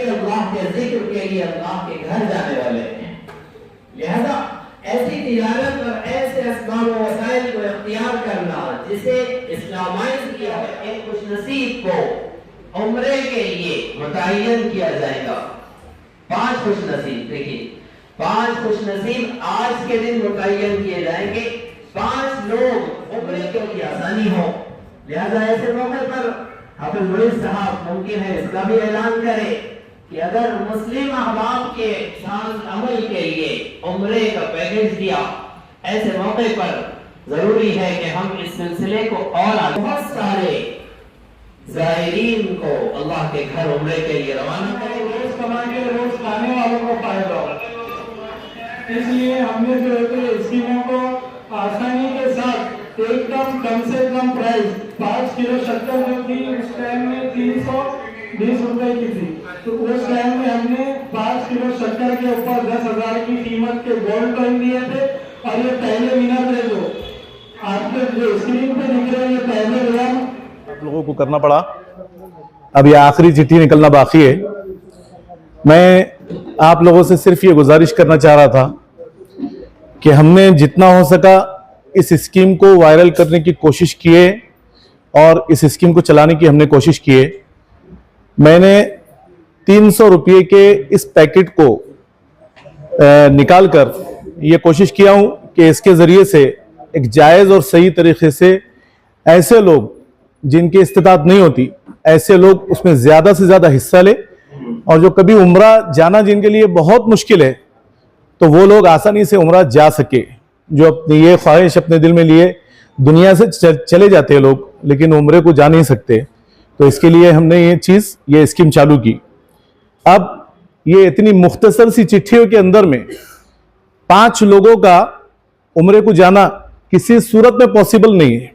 अल्लाह के जिक्र के लिए अल्लाह के घर जाने वाले हैं। लिहाजा ऐसी तिजारत और ऐसे असबाब व वसाइल को इख्तियार करना जिसे इस्लामाइज किया है, एक खुशनसीब को उम्रे के लिए मुतय्यन किया जाएगा। 5 खुशनसीब, देखिए 5 खुशनसीब आज के दिन मुतय्यन किए जाएंगे। 5 लोग उम्रे के लिए आसानी हो। लिहाजा ऐसे मौके पर हाफिज मुईज़ साहब मुमकिन है इसका भी ऐलान करें कि अगर मुस्लिम अहबाब के साथ अमल के लिए उम्रे का पैकेज दिया, ऐसे मौके पर जरूरी है कि हम इस सिलसिले को और बहुत सारे ज़ायरीन को अल्लाह के घर उम्रे के लिए रवाना करें। रोज कमा के रोज खाने वालों को फायदा हो, इसलिए हमने जो है स्कीमों को आसानी के साथ एकदम कम से कम प्राइस 5 किलो शक्कर जो थी उस टाइम में 320 रुपए की थी, तो उस टाइम में हमने 5 किलो शक्कर के ऊपर 10,000 की कीमत के गोल्ड कॉइन दिए थे। और ये पहले विनर थे, जो आपके जो स्क्रीन पे दिख रहे हैं ये पहले विनर आप लोगों को करना पड़ा। अब ये आखिरी चिट्ठी निकलना बाकी है। मैं आप लोगों से सिर्फ ये गुजारिश करना चाह रहा था कि हमने जितना हो सका इस स्कीम को वायरल करने की कोशिश किए और इस स्कीम को चलाने की हमने कोशिश किए। मैंने 300 रुपये के इस पैकेट को निकाल कर ये कोशिश किया हूँ कि इसके ज़रिए से एक जायज़ और सही तरीके से ऐसे लोग जिनकी इस्तिताअत नहीं होती, ऐसे लोग उसमें ज़्यादा से ज़्यादा हिस्सा ले, और जो कभी उम्रा जाना जिनके लिए बहुत मुश्किल है तो वो लोग आसानी से उम्रा जा सके। जो अपनी ये ख्वाहिश अपने दिल में लिए दुनिया से चले जाते हैं लोग, लेकिन उम्रे को जा नहीं सकते, तो इसके लिए हमने ये स्कीम चालू की। अब ये इतनी मुख्तसर सी चिट्ठियों के अंदर में 5 लोगों का उम्रे को जाना किसी सूरत में पॉसिबल नहीं है।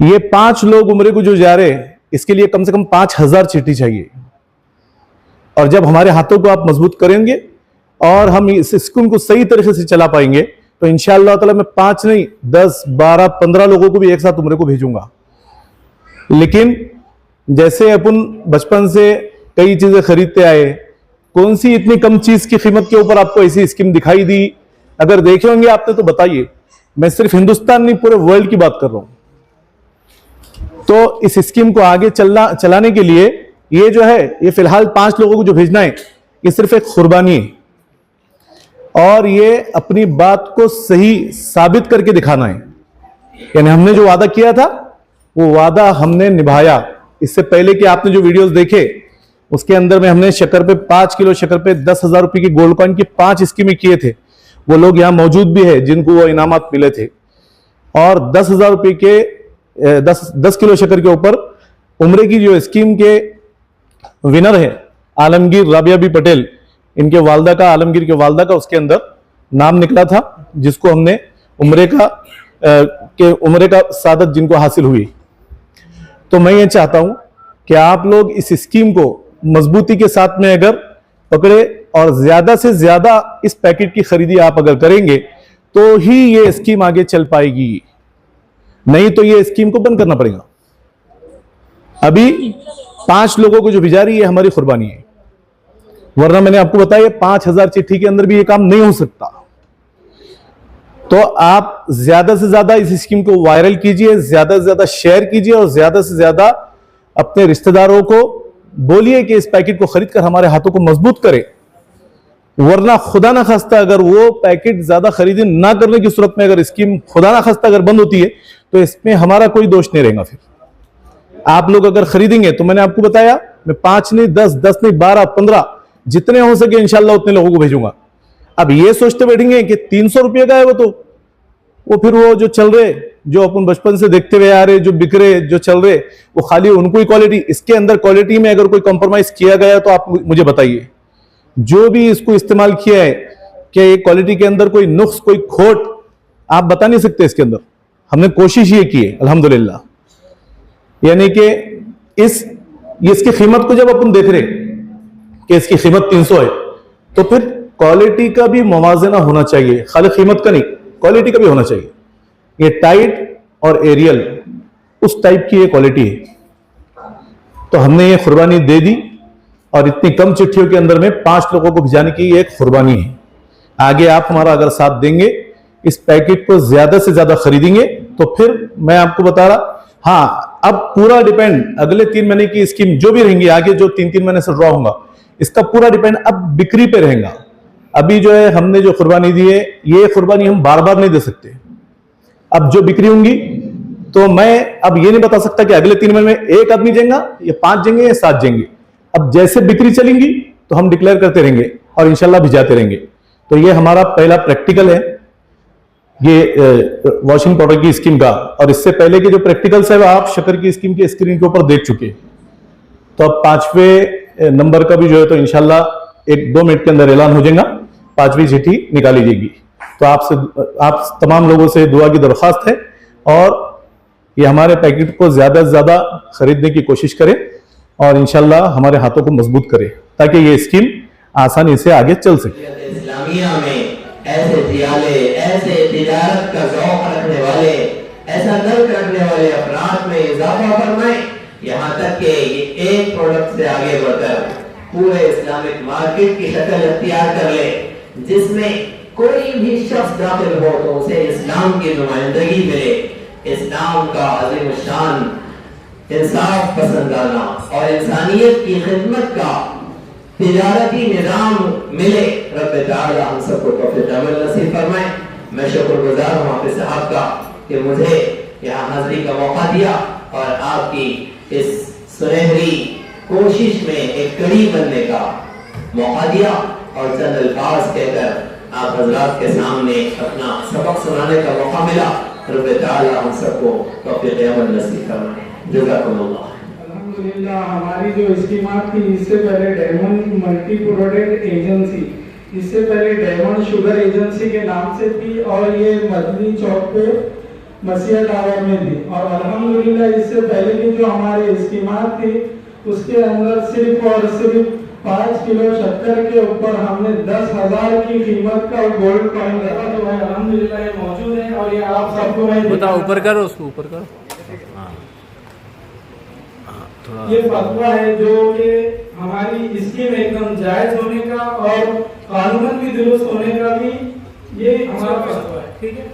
ये 5 लोग उम्रे को जो जा रहे हैं, इसके लिए कम से कम 5,000 चिट्ठी चाहिए। और जब हमारे हाथों को आप मजबूत करेंगे और हम इस स्कीम को सही तरीके से चला पाएंगे तो इंशाअल्लाह ताला मैं 5 नहीं 10, 12, 15 लोगों को भी एक साथ उम्रे को भेजूंगा। लेकिन जैसे अपन बचपन से कई चीजें खरीदते आए, कौन सी इतनी कम चीज की कीमत के ऊपर आपको ऐसी स्कीम दिखाई दी? अगर देखे होंगे आपने तो बताइए। मैं सिर्फ हिंदुस्तान नहीं, पूरे वर्ल्ड की बात कर रहा हूं। तो इस स्कीम को आगे चलाने के लिए ये जो है, ये फिलहाल 5 लोगों को जो भेजना है, ये सिर्फ एक कुर्बानी है और ये अपनी बात को सही साबित करके दिखाना है। यानी हमने जो वादा किया था वो वादा हमने निभाया। इससे पहले कि आपने जो वीडियोस देखे उसके अंदर में हमने शक्कर पे 5 किलो शक्कर पे 10,000 रुपए की गोल्ड कॉइन की 5 स्कीमें किए थे। वो लोग यहां मौजूद भी है जिनको वो इनामात मिले थे। और 10,000 रुपए के 10 किलो शक्कर के ऊपर उम्रे की जो स्कीम के विनर है आलमगीर राबिया बी पटेल, इनके वालदा का, आलमगीर के वालदा का उसके अंदर नाम निकला था, जिसको हमने उम्रे का सादत जिनको हासिल हुई। तो मैं ये चाहता हूं कि आप लोग इस स्कीम को मजबूती के साथ में अगर पकड़े और ज्यादा से ज्यादा इस पैकेट की खरीदी आप अगर करेंगे तो ही ये स्कीम आगे चल पाएगी, नहीं तो ये स्कीम को बंद करना पड़ेगा। अभी 5 लोगों को जो भिजा रही है हमारी कुर्बानी है, वरना मैंने आपको बताया 5,000 चिट्ठी के अंदर भी ये काम नहीं हो सकता। तो आप ज्यादा से ज्यादा इस स्कीम को वायरल कीजिए, ज्यादा से ज्यादा शेयर कीजिए और ज्यादा से ज्यादा अपने रिश्तेदारों को बोलिए कि इस पैकेट को खरीद कर हमारे हाथों को मजबूत करें। वरना खुदा ना खास्ता अगर वो पैकेट ज्यादा खरीदी ना करने की सूरत में अगर स्कीम खुदा ना खास्ता अगर बंद होती है तो इसमें हमारा कोई दोष नहीं रहेगा। फिर आप लोग अगर खरीदेंगे तो मैंने आपको बताया, मैं 5 नहीं 10 नहीं 12 15 जितने हो सके इंशाल्लाह उतने लोगों को भेजूंगा। अब ये सोचते बैठेंगे कि 300 रुपये का है वो फिर वो जो चल रहे, जो अपन बचपन से देखते हुए आ रहे, जो बिक रहे, जो चल रहे, वो खाली उनको ही क्वालिटी, इसके अंदर क्वालिटी में अगर कोई कॉम्प्रोमाइज किया गया तो आप मुझे बताइए। जो भी इसको इस्तेमाल किया है कि क्वालिटी के अंदर कोई नुक्स, कोई खोट आप बता नहीं सकते इसके अंदर। हमने कोशिश ये की है अल्हम्दुलिल्लाह। यानी कि इसकी कीमत को जब अपन देख रहे कि इसकी कीमत 300 है तो फिर क्वालिटी का भी मुवाजना होना चाहिए, खाली कीमत का नहीं, क्वालिटी का भी होना चाहिए। ये टाइट और एरियल उस टाइप की ये क्वालिटी है। तो हमने ये कुर्बानी दे दी और इतनी कम चिट्ठियों के अंदर में 5 लोगों को भिजाने की एक कुर्बानी है। आगे आप हमारा अगर साथ देंगे, इस पैकेट को ज्यादा से ज्यादा खरीदेंगे, तो फिर मैं आपको बता रहा, हाँ अब पूरा डिपेंड अगले 3 महीने की स्कीम जो भी रहेंगी, आगे जो 3-3 महीने से ड्रॉ होगा, इसका पूरा डिपेंड अब बिक्री पे रहेगा। अभी जो है हमने जो कुर्बानी दी है, ये कुर्बानी हम बार बार नहीं दे सकते। अब जो बिक्री होंगी, तो मैं अब ये नहीं बता सकता कि अगले 3 महीने में 1 आदमी जाएगा या 5 जाएंगे या 7 जाएंगे। अब जैसे बिक्री चलेंगी तो हम डिक्लेयर करते रहेंगे और इंशाल्लाह भिजाते रहेंगे। तो ये हमारा पहला प्रैक्टिकल है, ये वॉशिंग पाउडर की स्कीम का। और इससे पहले के जो प्रैक्टिकल्स है, आप शक्कर की स्कीम के स्क्रीन के ऊपर देख चुके। तो अब 5वें नंबर का भी जो है तो इंशाल्लाह 1-2 मिनट के अंदर ऐलान हो जाएगा, 5वीं चिट्ठी निकाली जाएगी। तो आप तमाम लोगों से दुआ की दरख्वास्त है, और ये हमारे पैकेट को ज्यादा से ज्यादा खरीदने की कोशिश करें और इंशाल्लाह हमारे हाथों को मजबूत करें, ताकि ये स्कीम आसानी से आगे चल सके। इस्लामिया में ऐसे दियाले, ऐसे तिजारत का ज़ौक़ रखने वाले, ऐसा नर्क रखने वाले अफराद में इजाफा फरमाएं, यहाँ तक कि ये एक प्रोडक्ट से आगे बढ़कर पूरे इस्लामिक मार्केट की शक्ल इख्तियार कर ले, जिसमें कोई भी शख्स दाखिल हो तो उसे इस्लाम की नुमाइंदगी मिले, इस्लाम का अज़ीम शान इंसाफ पसंदाना और इंसानियत की खिदमत का तिजारती निजाम मिले। रब ताला हम सबको तौफीक अमल नसीब फरमाए। मैं शुक्रगुजार हूँ हाफिज साहब का कि मुझे यहाँ हाज़िरी का मौका दिया और आपकी इस सुनहरी कोशिश में एक कड़ी बनने का मौका दिया, और चंद अल्फाज कहकर आप हजरात के सामने अपना सबक सुनाने का मौका मिला। रब ताला हम सबको तौफीक अमल नसीब फरमाए। जज़ाकुमुल्लाह। अल्हम्दुलिल्लाह, हमारी जो स्कीमात थी, इससे पहले डायमंड मल्टी प्रोडक्ट एजेंसी, इससे पहले डायमंड शुगर एजेंसी के नाम से थी, और ये मदनी चौक पे मसीहा टावर में थी। और अल्हम्दुलिल्लाह इससे पहले की जो हमारी स्कीमात थी, उसके अंदर सिर्फ और सिर्फ 5 किलो शक्कर के ऊपर हमने 10,000 की कीमत का गोल्ड कॉइन रखा। तो भाई अल्हम्दुलिल्लाह ये मौजूद है, और ये आप सबको मैं बताओ, ऊपर करो, उसको ऊपर करो। ये फतवा है जो कि हमारी स्कीम एकदम जायज होने का और कानूनन भी दुरुस्त होने का भी ये हमारा फतवा है। ठीक है,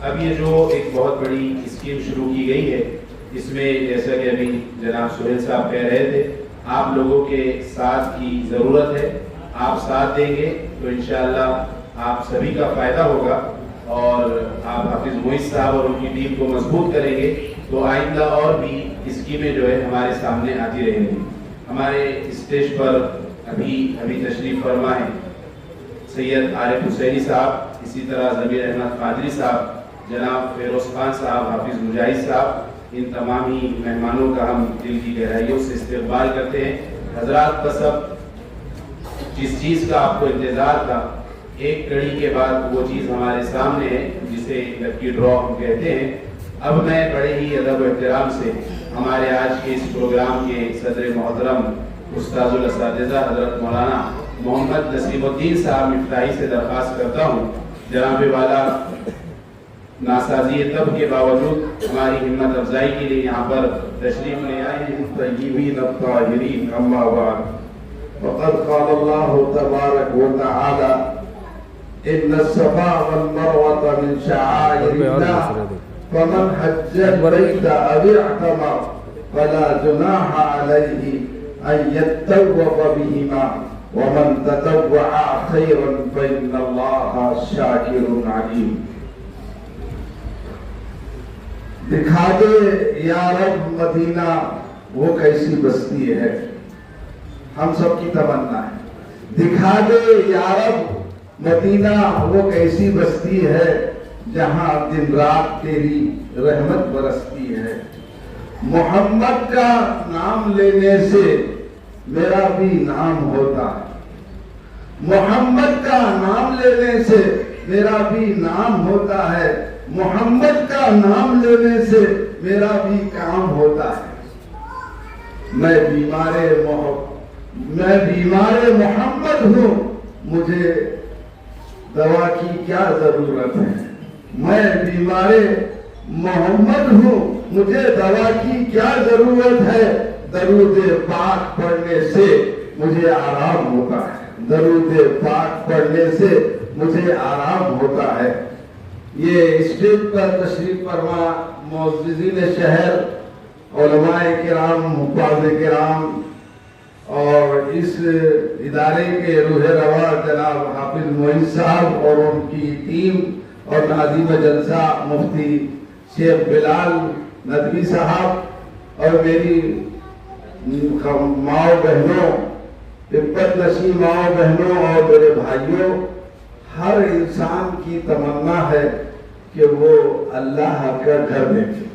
अब ये जो एक बहुत बड़ी स्कीम शुरू की गई है, इसमें जैसा कि अभी जनाब सुहेल साहब कह रहे थे, आप लोगों के साथ की ज़रूरत है। आप साथ देंगे तो इंशाअल्लाह आप सभी का फायदा होगा, और आप हाफिज मोइज साहब और उनकी टीम को मजबूत करेंगे तो आइंदा और भी स्कीमें जो है हमारे सामने आती रहेंगी। हमारे स्टेज पर अभी तशरीफ फरमा है सैयद आरिफ हुसैनी साहब, इसी तरह ज़मीर अहमद कादरी साहब, जनाब फेरोज खान साहब, हाफिज मुजाहिद साहब। इन तमाम ही मेहमानों का हम दिल की गहराइयों से इस्तकबाल करते हैं। हजरात, बस अब जिस चीज़ का आपको इंतज़ार था, एक कड़ी के बाद वो चीज़ हमारे सामने है, जिसे लकी ड्रॉ हम कहते हैं। अब मैं बड़े ही अदब व एहतराम से हमारे आज के इस प्रोग्राम के सदर मोहतरम उस्ताजुल असातिज़ा हज़रत मौलाना मोहम्मद नसीमुद्दीन साहब मिफ्ताही से दरख्वास्त करता हूँ, जनाब वाला नासाजी तब के बावजूद हमारी हिम्मत अफजाई के लिए यहाँ पर तशरीफ ले आए हैं। तय्यबीन अत्ताहिरीन, अम्मा बाद, फ़क़द क़ाल अल्लाहु तबारक व तआला इन्न सफ़ा वल मरवत मिन शआइरिल्लाह फमन हज्जल बैता अव इअतमर फला जुनाहा अलैहि अन यत्तवफ़ बिहिमा वमन ततव्वअ खैरन फ़इन्नल्लाहा शाकिरुन अलीम। दिखा दे या रब मदीना वो कैसी बस्ती है, हम सब की तमन्ना है। दिखा दे या रब मदीना वो कैसी बस्ती है, जहां दिन रात तेरी रहमत बरसती है। मोहम्मद का नाम लेने से मेरा भी नाम होता है, मोहम्मद का नाम लेने से मेरा भी नाम होता है, मोहम्मद का नाम लेने से मेरा भी काम होता है। मैं बीमारे मोहम्मद हूँ, मुझे दवा की क्या जरूरत है। मैं बीमारे मोहम्मद हूँ, मुझे दवा की क्या जरूरत है, दरूद पाक पढ़ने से मुझे आराम होता है, दरूद पाक पढ़ने से मुझे आराम होता है। ये स्टेज पर तशरीफ फरमा मुअज़्ज़िज़ीन शहर, उलमाए किराम, हुफ़ाज़ किराम और इस इदारे के रूह रवा जनाब हाफिज मोइन साहब और उनकी टीम और नाज़िम जलसा मुफ्ती शेख बिलाल नदवी साहब और मेरी माओ बहनों, तिब्बत नशी माओ बहनों और मेरे भाइयों, हर इंसान की तमन्ना है कि वो अल्लाह का घर देखे।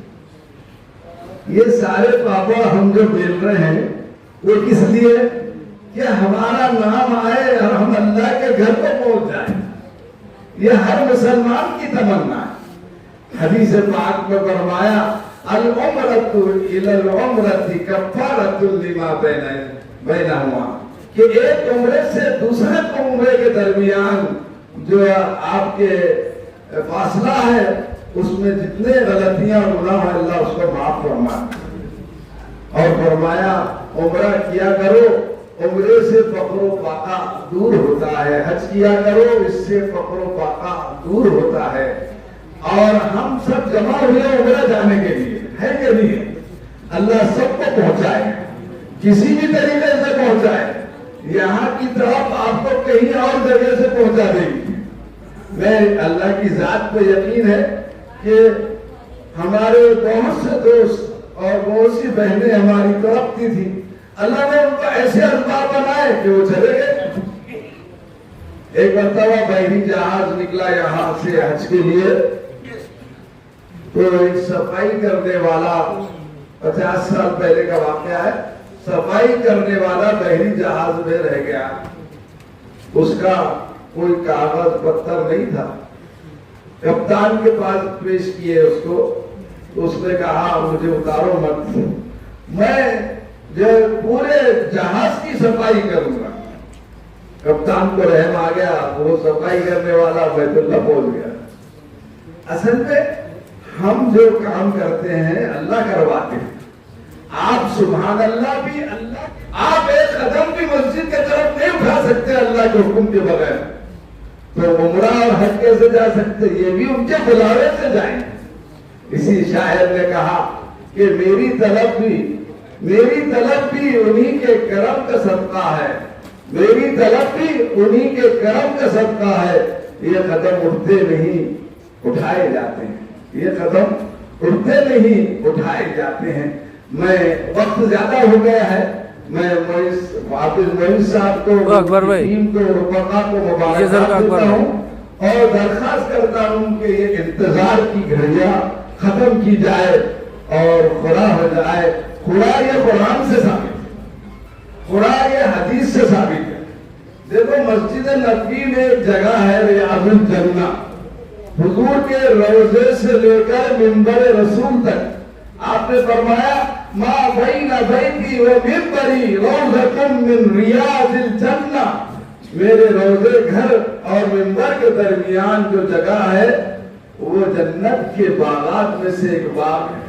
ये सारे पापा हम जो बेल रहे हैं वो किस लिए कि हमारा नाम आए और हम अल्लाह के घर पर पहुंच जाए। ये हर मुसलमान की तमन्ना है। हदीस पाक में फरमाया अल उम्रतु इलल उम्रति कफ्फारतुल लिमा बैनहुमा, कि एक उम्रे से दूसरे उम्रे के दरमियान जो आपके फासला है उसमें जितने गलतियां गुनाह है अल्लाह उसको माफ फरमाता। और फरमाया उम्रा किया करो, उम्रे से फक्र फाका दूर होता है, हज किया करो, इससे फक्र फाका दूर होता है। और हम सब जमा हुए उम्रा जाने के लिए है कि नहीं है? अल्लाह सबको पहुंचाए, किसी भी तरीके से पहुंचाए, यहाँ की तरफ आपको कहीं और जगह से पहुंचा देगी। मैं अल्लाह की जात पे यकीन है कि हमारे बहुत से दोस्त और बहुत सी बहनें हमारी तड़पती थी, अल्लाह ने उनको ऐसे असबाब बनाए कि वो चले गए। एक मरतबा बहरी जहाज निकला यहाँ से हज के लिए, तो एक सफाई करने वाला, 50 साल पहले का वाकया है, सफाई करने वाला बहरी जहाज में रह गया। उसका कोई कागज पत्तर नहीं था। कप्तान के पास पेश किए उसको, तो उसने कहा मुझे उतारो मत, मैं जो पूरे जहाज की सफाई करूंगा। कप्तान को रहम आ गया, वो सफाई करने वाला बैतुल्लाह पहुंच गया। असल में हम जो काम करते हैं अल्लाह करवाते हैं। आप सुभान अल्लाह भी अल्लाह, आप एक कदम भी मस्जिद की तरफ नहीं उठा सकते अल्लाह के हुक्म के बगैर, तो उम्रा और हज कैसे जा सकते? ये भी उनके बुलावे से जाएं। इसी शायर ने कहा कि मेरी तलब भी उन्हीं के करम का सदका है, मेरी तलब भी उन्हीं के करम का सदका है। ये कदम उठते नहीं उठाए जाते हैं, ये कदम उठते नहीं उठाए जाते हैं। मैं वक्त ज्यादा हो गया है, मैं हाफिज मोइन साहब को, टीम को, रुफका को मुबारकबाद देता हूँ और दरखास्त करता हूँ कि ये इंतजार की घड़ियां खत्म की जाए और खुदा हो जाए। खुदा ये कुरान से साबित है, खुदा ये हदीस से साबित है। देखो मस्जिद नबवी में एक जगह है रियाजुल जन्ना, हुजूर के रोजे से लेकर मिंबर रसूल तक आपने फरमाया मा बैना बैती व मिंबरी रौज़तुम मिन रियाजिल जन्ना, मेरे रोजे घर और मिंबर के दरमियान जो जगह है वो जन्नत के बागात में से एक बाग है।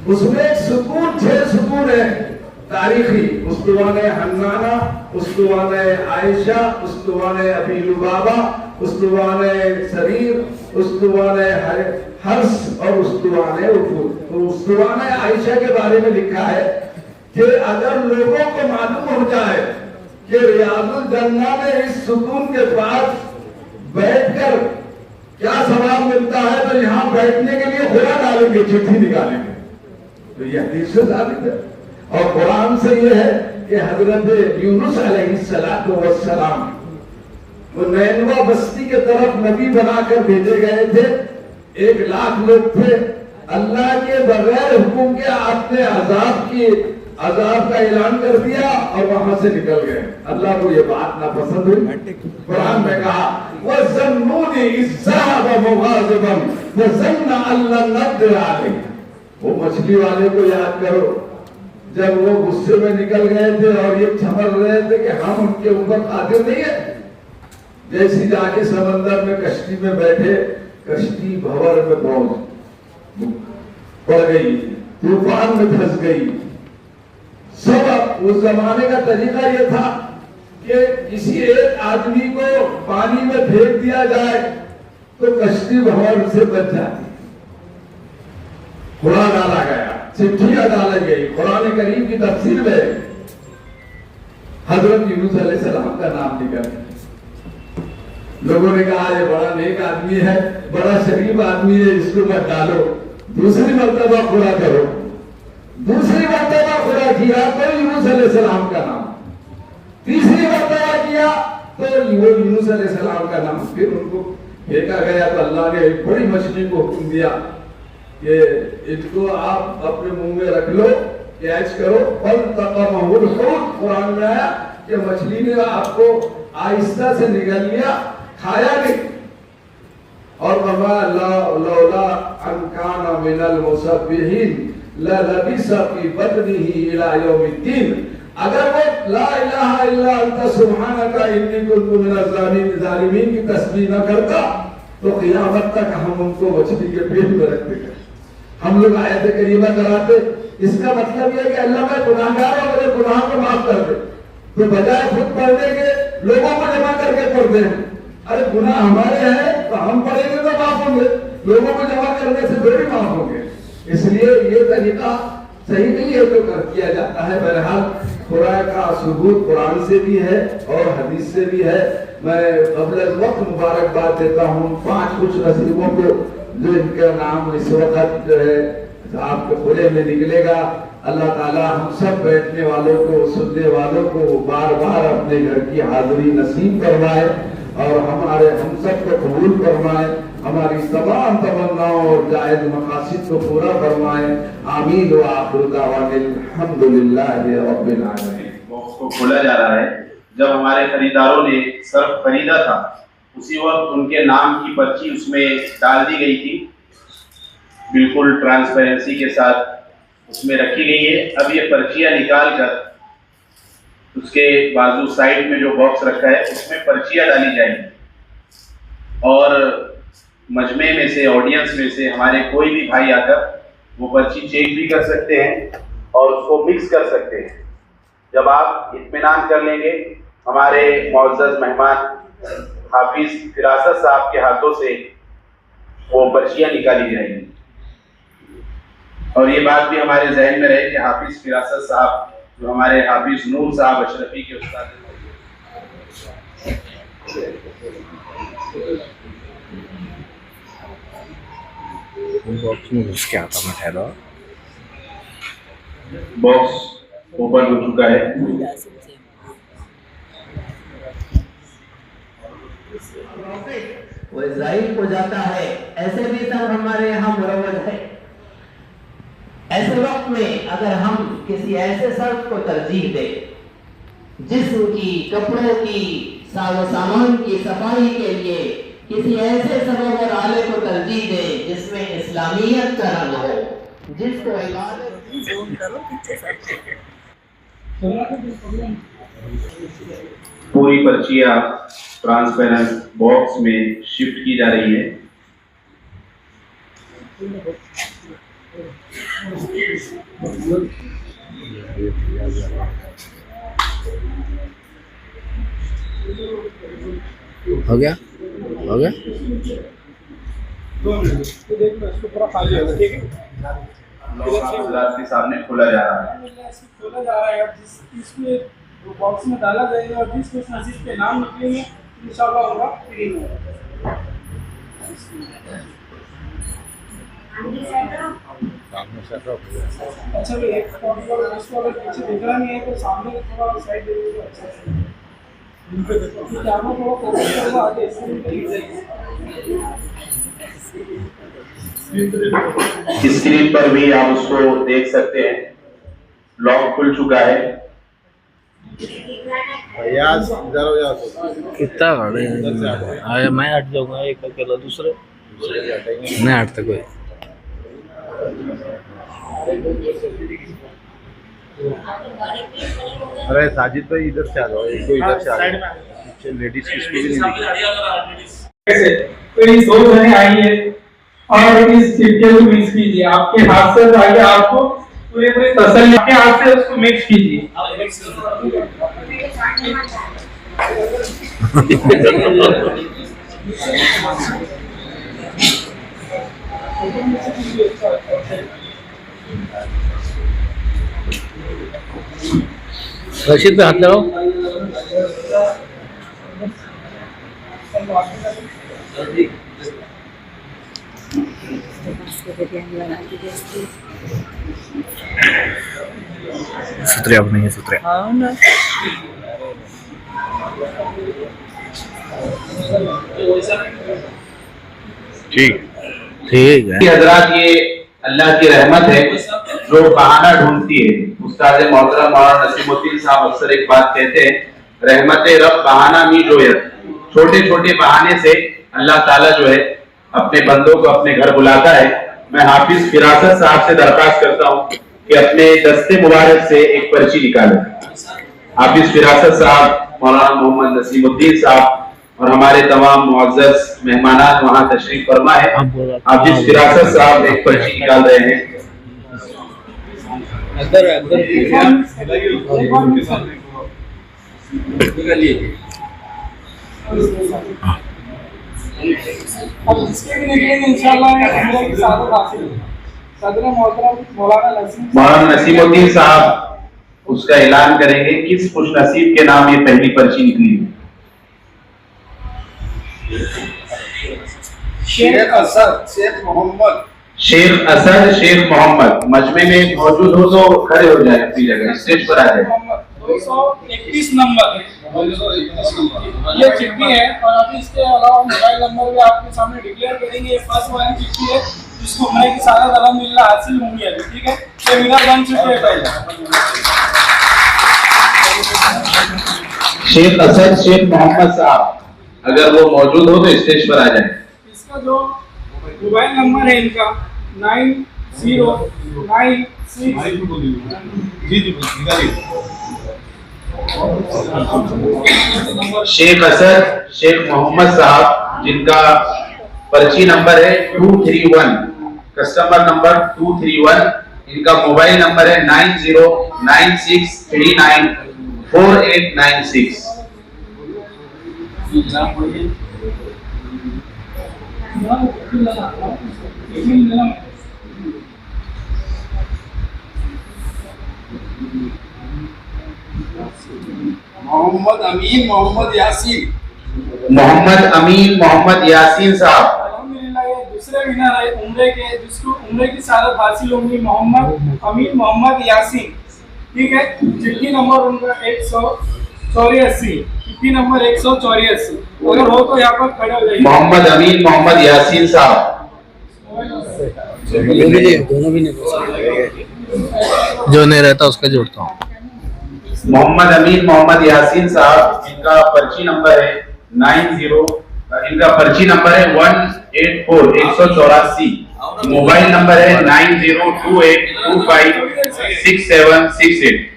उसमें एक सुकून, 6 सुकून है तारीखी, उस्तुवाने हन्नाना, उस्तुवाने आयशा, उस्तुवाने अबी लुबाबा, उस्तुवाने सरीर, उस्तुवाने हर्ष और उस्तुवाने उफूल। तो उस्तुवाने आयशा के बारे में लिखा है कि अगर लोगों को मालूम हो जाए कि रियाजुल जन्ना में इस सुकून के पास बैठकर क्या सवाब मिलता है, तो यहाँ बैठने के लिए खुदा डालेंगे, चिट्ठी निकालेंगे। तो यह हदीस से साबित है और कुरान से यह है कि हजरत यूनुस अलैहिस्सलातु वस्सलाम वो नैनवा बस्ती के तरफ नबी बनाकर भेजे गए थे। 1 लाख लोग थे, अल्लाह के बगैर हुक्म के आपने अजाब का ऐलान कर दिया और वहां से निकल गए। अल्लाह को ये बात ना पसंद हुई। कुरान में कहा वज़न्नूनी इज़्ज़ाहब मुग़ाज़िबन वज़न्ना अल्ला नक़दिर अलैहि, वो मछली वाले को याद करो जब वो गुस्से में निकल गए थे और ये समझ रहे थे कि हम उनके ऊपर कादिर नहीं है। जैसी जाके समंदर में कश्ती में बैठे कश्ती भंवर में पहुंच पड़ गई, तूफान में फंस गई। सब उस जमाने का तरीका ये था कि किसी एक आदमी को पानी में फेंक दिया जाए तो कश्ती भंवर से बच जाती। कुरान डाला गया, चिट्ठियां डाली गई। कुरान करीम की तफसीर में हजरत यूनुस अलैहिस्सलाम का नाम निकल, लोगों ने कहा ये बड़ा नेक आदमी है, बड़ा शरीफ आदमी है, इसको मत डालो। दूसरी मर्तबा खुदा करो, दूसरी मर्तबा खुदा किया तो यूनुस अलैहिस्सलाम का नाम, तीसरी मर्तबा किया तो वो यूनुस अलैहिस्सलाम का नाम। फिर उनको फेंका गया तो अल्लाह ने एक बड़ी मछली को हुक्म दिया कि इसको आप अपने मुंह में रख लो, कैच करो। फल तक़महुल हुत, कुरान में आया कि मछली ने आपको आहिस्ता से निगल लिया, खाया नहीं। और लौला अन काना मिनल मुसब्बिहीन ललबिसा फी बत्निही इला यौमिद्दीन, अगर वो ला इलाहा इल्ला अंता सुब्हानका इन्नी कुन्तु मिनज़ ज़ालिमीन की तस्बीह न करता तो क़यामत तक हम उनको मछली के पेट में रख देंगे। हम लोग आयत करीमा कराते, इसका मतलब यह है कि अल्लाह मैं गुनाहगार हूं, मेरे गुनाह को माफ कर दे। तो बजाय खुद पढ़ने के लोगों को जमा करके पढ़ते हैं। अरे गुनाह हमारे हैं तो हम पढ़ेंगे तो माफ होंगे, लोगों को जमा करने से थोड़ी माफ होंगे। इसलिए ये तरीका सही नहीं है जो कर किया जाता है। बहरहाल कुरान का सबूत कुरान से भी है और हदीस से भी है। मैं कबल वक्त मुबारकबाद देता हूँ 5 खुश नसीबों को जो इनका नाम इस वक्त जो है आपके खुले में निकलेगा। अल्लाह ताला हम सब बैठने वालों को, सुनने वालों को बार बार अपने घर की हाजिरी नसीब करवाए और हम सब को कबूल फरमाए, हमारी तमाम तमन्नाओं और जायज़ मकासिद को पूरा फरमाए। आमीन व आखिर दावाना अल्हम्दुलिल्लाहि रब्बिल आलमीन। बॉक्स को खोला जा रहा है। जब हमारे खरीदारों ने सर्फ खरीदा था उसी वक्त उनके नाम की पर्ची उसमें डाल दी गई थी, बिल्कुल ट्रांसपेरेंसी के साथ उसमें रखी गई है। अब ये पर्चियाँ निकाल कर उसके बाजू साइड में जो बॉक्स रखा है उसमें पर्चियाँ डाली जाएंगी और मजमे में से, ऑडियंस में से हमारे कोई भी भाई आकर वो पर्ची चेक भी कर सकते हैं और उसको मिक्स कर सकते हैं। जब आप इत्मीनान कर लेंगे, हमारे मुअज़्ज़ज़ मेहमान हाफिज फिरासत साहब के हाथों से वो पर्चियाँ निकाली जाएंगी। और ये बात भी हमारे जहन में रहे कि हाफिज फिरासत साहब जो हमारे हाफिज नूर साहब अशरफी के उस्ताद बॉक्स में घुस के आता मैं ठहरा। बॉक्स ओपन हो चुका है। वो इज़राइल को जाता है, ऐसे भी सब हमारे यहाँ मुरव्वज है। ऐसे वक्त में अगर हम किसी ऐसे सर्फ को तरजीह दें जिस्म की, कपड़ों की, साजो सामान की सफाई के लिए किसी ऐसे सबब और आले को तरजीह दें जिसमें इस्लामियत का रंग हो, जिसको इबादत पूरी पर्चियाँ ट्रांसपेरेंट बॉक्स में शिफ्ट की जा रही है। हो गया, हो गया। के सामने खोला जा रहा है। इसमें बॉक्स में डाला जाएगा और जिस खुश नसीब के नाम निकलेंगे इंशाअल्लाह होगा फ्री में। अच्छा भाई एक इसको अगर पीछे दिख रहा नहीं है तो सामने थोड़ा साइड दे दो। अच्छा कैमरा थोड़ा फोकस करेगा आगे स्क्रीन पर भी आप उसको देख सकते हैं। लॉक खुल चुका है। कितना खड़े हैं? मैं हट जाऊंगा एक अकेला, दूसरे नहीं हटता कोई। अरे साजिद भाई इधर से आ जाओ, एक तो इधर से आ जाओ, लेडीज किसको भी नहीं दिख रहा। तो ये 2 जने आई है और इस डिटेल को मिक्स कीजिए। आपके हाथ से आगे आपको पूरे तसल्ली आपके हाथ से उसको मिक्स कीजिए। रशीद पे हाथ लगाओ। सूत्रे अब नहीं है सूत्रे। ठीक ठीक है। हजरात, ये अल्लाह की रहमत है जो बहाना ढूंढती है। उस्ताद मोहतरम मौलाना नसीमुद्दीन साहब अक्सर एक बात कहते हैं, रहमत रब बहाना मी जोयत। छोटे छोटे बहाने से अल्लाह ताला जो है अपने बंदों को अपने घर बुलाता है। मैं हाफिज फिरासत साहब से दरख्वास्त करता हूँ कि अपने दस्ते मुबारक से एक पर्ची निकालें। हाफिज फिरासत साहब, मौलाना मोहम्मद नसीमुद्दीन साहब और हमारे तमाम मुअज़्ज़ज़ मेहमानात वहाँ तशरीफ फरमा है। हाफिज फिरासत साहब एक पर्ची निकाल रहे हैं। अब इसके भी निकलेंगे इंशाअल्लाह की सादत हासिल। सदर मोहतरम मौलाना नसीमुद्दीन साहब उसका ऐलान करेंगे किस खुशनसीब के नाम ये पहली पर्ची निकली। शेख असद शेख मोहम्मद। शेख असद शेख मोहम्मद मजमे में मौजूद हो तो खड़े हो जाए, अपनी जगह स्टेज पर आ जाए। 231 नंबर ये चिट्ठी है और अभी इसके अलावा मोबाइल नंबर भी आपके सामने डिक्लेयर करेंगे। ये फर्स्ट वाली चिट्ठी है जिसको उम्र की सादत अल्हम्दुलिल्लाह हासिल होंगी अभी। ठीक है, ये विनर बन चुके हैं पहले। शेख असद शेख मोहम्मद साहब अगर वो मौजूद हो तो स्टेज पर आ जाए। इसका जो मोबाइल नंबर है इनका 9096। शेख असद शेख मोहम्मद साहब जिनका पर्ची नंबर है 231, कस्टमर नंबर 231। इनका मोबाइल नंबर है 9096394896। मोहम्मद अमीन मोहम्मद यासीन। मोहम्मद अमीन मोहम्मद यासीन साहब अल्हम्दुलिल्लाह ये दूसरे विनर है उम्रे के, जिसको उम्रे की सादत हासिल होंगी। मोहम्मद अमीन मोहम्मद यासीन। ठीक है, चिट्ठी नंबर उनका 184। चिट्ठी नंबर 184। अगर हो तो यहाँ पर खड़े हो जाइए। मोहम्मद अमीन मोहम्मद यासीन साहब। दोनों भी नहीं, जो नहीं रहता उसका जोड़ता हूँ। मोहम्मद अमीन मोहम्मद यासीन साहब, इनका पर्ची नंबर है 184। मोबाइल नंबर है 9028256768।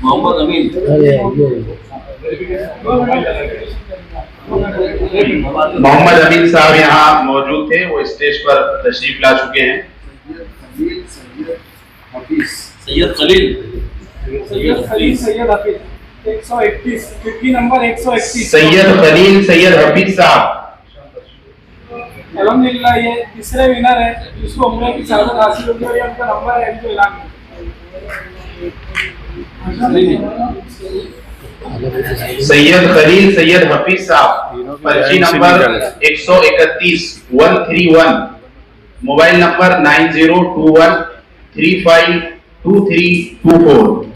मोहम्मद अमीन मोहम्मद अमीन साहब यहाँ मौजूद थे, वो स्टेज पर तशरीफ ला चुके हैं। सैयद खलील सैयद हफीज 131। चिट्ठी नंबर 131। सैयद खलील सैयद हफीज साहब। अल्हम्दुलिल्लाह ये तीसरे विनर है जिसको उम्र की सादत हासिल होगी और ये उनका नंबर है इनको ऐलान सैयद खलील सैयद हफीज साहब, पर्ची नंबर 131 मोबाइल नंबर 9021352324।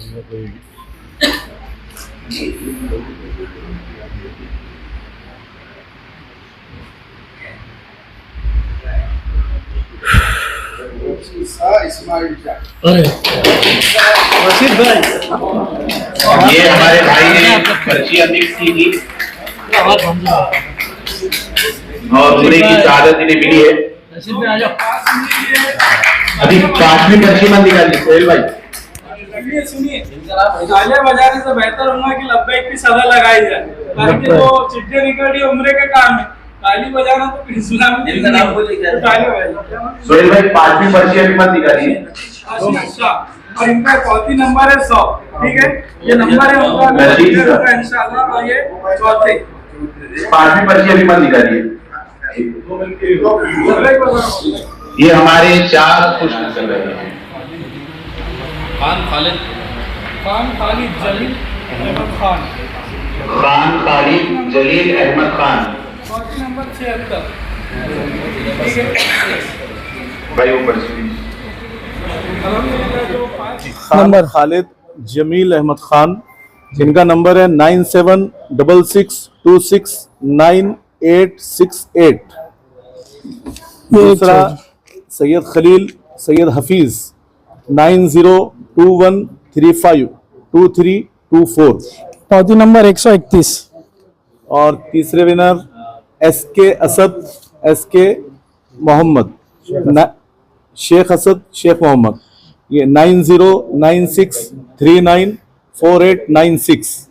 ये हमारे भाई ने पर्ची अमिक्स की थी और उम्रे की शहादत इन्हें मिली है। अभी 5वीं पर्ची मत निकालिए सोहेल भाई। सुनिए तालियां बजाने से बेहतर होगा कि लब्बैक की सदा लगाई जाए, ताकि जो चिट्ठी निकली उम्रे के काम है। ताली बजाना तो इस्लाम में ताली बजाना। सोहेल भाई 5वीं पर्ची अभी मत निकालिए। अच्छा, और इनका चौथी नंबर है 100, ठीक है, ये नंबर है उनका इंशाल्लाह। और ये चौथे 5वीं पर्ची अभी मत निकालिए। ये हमारे 4 खुश चल रहे हैं। खान खालिद जलील अहमद खान, खान खालिद जलील अहमद खान, चौथी नंबर 76, ठीक है भाई वो पर्ची। अल्हम्दुलिल्लाह। जो 5 नंबर खालिद जमील अहमद खान, जिनका नंबर है 9766269868। दूसरा सैयद खलील सैयद हफीज 9021352324। चौथी नंबर 131। और तीसरे winner SK Asad SK Mohammad Sheikh Asad Sheikh Mohammad, ये 9096394896।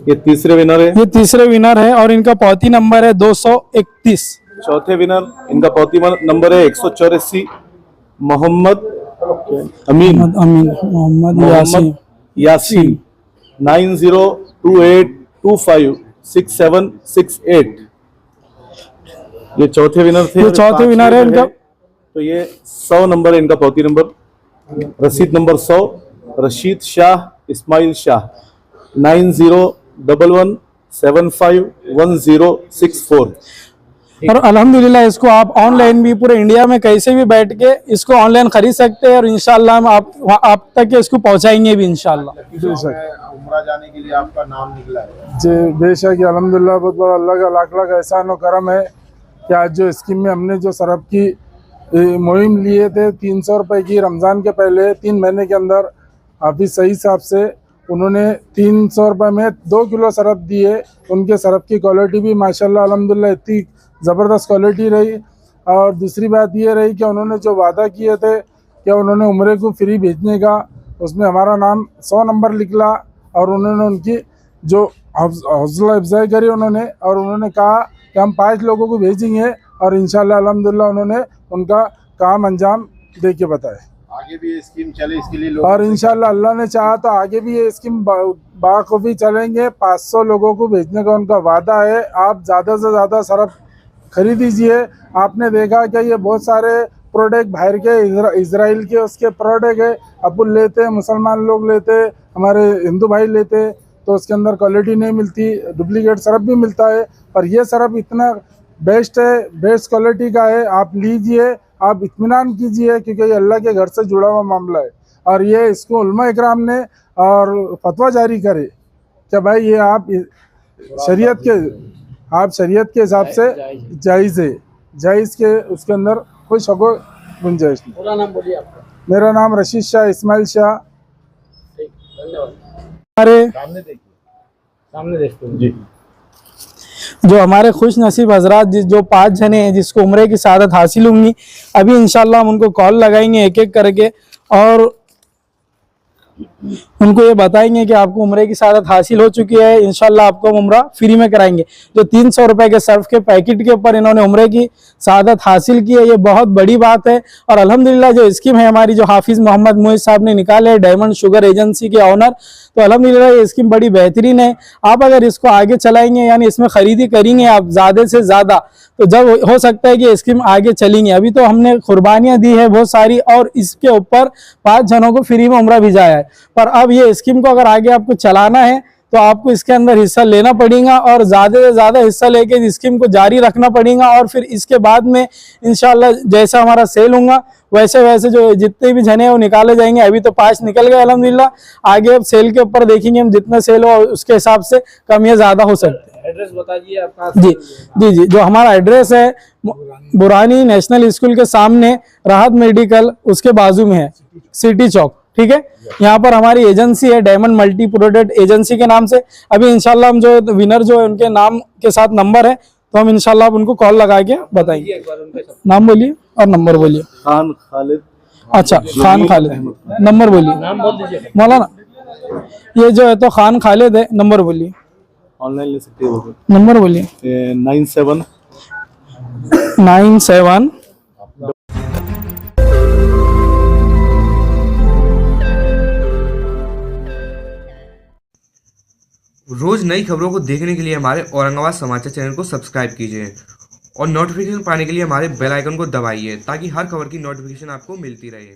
ये तीसरे विनर है। ये तीसरे विनर है और इनका पौती नंबर है 231। चौथे विनर इनका पौती नंबर है 184 मोहम्मद अमीन मोहम्मद यासीन 9028256768। ये चौथे विनर थे। ये चौथे विनर है इनका। तो ये 100 नंबर है इनका पौती नंबर। रसीद नंबर 100 रशीद शाह इस्माइल शाह 9011751064। और अल्हम्दुलिल्लाह इसको आप ऑनलाइन भी पूरे इंडिया में कैसे भी बैठ के इसको ऑनलाइन खरीद सकते हैं और इंशाल्लाह हम आप तक इसको पहुंचाएंगे भी इंशाल्लाह। उम्रा जाने के लिए आपका नाम निकला है। जी बेशक अल्हम्दुलिल्लाह, बहुत बड़ा अल्लाह का लाख लाख एहसान और करम है कि आज जो स्कीम में हमने जो सरफ की मुहिम लिए थे 300 रुपये की, रमज़ान के पहले 3 महीने के अंदर हाफिज सही साहब से उन्होंने 300 रुपये में 2 किलो सरफ दिए। उनके सरफ की क्वालिटी भी माशाल्लाह अल्हम्दुलिल्लाह इतनी ज़बरदस्त क्वालिटी रही। और दूसरी बात ये रही कि उन्होंने जो वादा किए थे कि उन्होंने उम्रे को फ्री भेजने का, उसमें हमारा नाम 100 नंबर निकला और उन्होंने उनकी जो हौसला अफजाई करी उन्होंने, और उन्होंने कहा कि हम 5 लोगों को भेजेंगे और इंशाल्लाह अल्हम्दुलिल्लाह उन्होंने उनका काम अंजाम दे के बताया। आगे भी ये स्कीम चले इसके लिए लोग, और इंशाल्लाह अल्लाह ने चाहा तो आगे भी ये स्कीम बाखूबी चलेंगे। 500 लोगों को भेजने का उनका वादा है। आप ज़्यादा से ज़्यादा सरफ खरीदीजिए। आपने देखा कि ये बहुत सारे प्रोडक्ट बाहर के इजराइल के उसके प्रोडक्ट है, अपन लेते हैं, मुसलमान लोग लेते, हमारे हिंदू भाई लेते, तो उसके अंदर क्वालिटी नहीं मिलती, डुप्लीकेट सरफ भी मिलता है। पर ये सरफ इतना बेस्ट है, बेस्ट क्वालिटी का है। आप लीजिए, आप इत्मीनान कीजिए, क्योंकि ये अल्लाह के घर से जुड़ा हुआ मामला है। और ये इसको उलमा इकराम ने और फतवा जारी करे कि भाई ये आप शरीयत के हिसाब से जायज़ है, जायज़ के उसके अंदर कोई शक व गुंजाइश नहीं। पूरा नाम बोलिए आपका। मेरा नाम रशीद शाह इस्माइल शाह। हमारे सामने देखते हैं जी। जो हमारे खुश नसीब हजरात जो 5 जने हैं जिसको उम्रे की सादत हासिल होंगी, अभी इंशाल्लाह हम उनको कॉल लगाएंगे एक एक करके और उनको ये बताएंगे कि आपको उम्रे की सादत हासिल हो चुकी है, इंशाल्लाह आपको उम्रा फ्री में कराएंगे। जो 300 रुपए के सर्फ के पैकेट के ऊपर इन्होंने उम्रे की सादत हासिल की है, ये बहुत बड़ी बात है। और अल्हम्दुलिल्लाह जो स्कीम है हमारी जो हाफिज मोहम्मद मोहित साहब ने निकाले है, डायमंड शुगर एजेंसी के ऑनर, तो अल्हम्दुलिल्लाह ये स्कीम बड़ी बेहतरीन है। आप अगर इसको आगे चलाएंगे यानी इसमें खरीदी करेंगे आप ज़्यादा से ज़्यादा, तो जब हो सकता है कि स्कीम आगे चलेंगे। अभी तो हमने कुर्बानियाँ दी है बहुत सारी और इसके ऊपर 5 जनों को फ्री में उम्रा भिजाया है। पर अब ये स्कीम को अगर आगे आपको चलाना है तो आपको इसके अंदर हिस्सा लेना पड़ेगा और ज़्यादा से ज़्यादा हिस्सा लेके इस स्कीम को जारी रखना पड़ेगा। और फिर इसके बाद में इंशाल्लाह जैसा हमारा सेल होगा वैसे वैसे जो जितने भी जने हैं वो निकाले जाएंगे। अभी तो 5 निकल गए अल्हम्दुलिल्लाह, आगे अब सेल के ऊपर देखेंगे हम, जितना सेल हो उसके हिसाब से कम या ज़्यादा हो सकते हैं। एड्रेस बताइए आपका। जी, जो हमारा एड्रेस है बुरानी नेशनल स्कूल के सामने राहत मेडिकल, उसके बाजू में है, सिटी चौक, ठीक है। यहाँ पर हमारी एजेंसी है डायमंड मल्टी प्रोडक्ट एजेंसी के नाम से। अभी इंशाल्लाह हम जो विनर जो है उनके नाम के साथ नंबर है तो हम इंशाल्लाह आप उनको कॉल लगा के बताएंगे। नाम बोलिए और नंबर बोलिए। खान खालिद। अच्छा, खान खालिद, नंबर बोलिए। नाम बोल दीजिए। मौलाना ये जो है तो खान खालिद है, नंबर बोलिए। ऑनलाइन ले सकते हो। नंबर बोलिए। 97 97। रोज नई खबरों को देखने के लिए हमारे औरंगाबाद समाचार चैनल को सब्सक्राइब कीजिए और नोटिफिकेशन पाने के लिए हमारे बेल आइकन को दबाइए ताकि हर खबर की नोटिफिकेशन आपको मिलती रहे।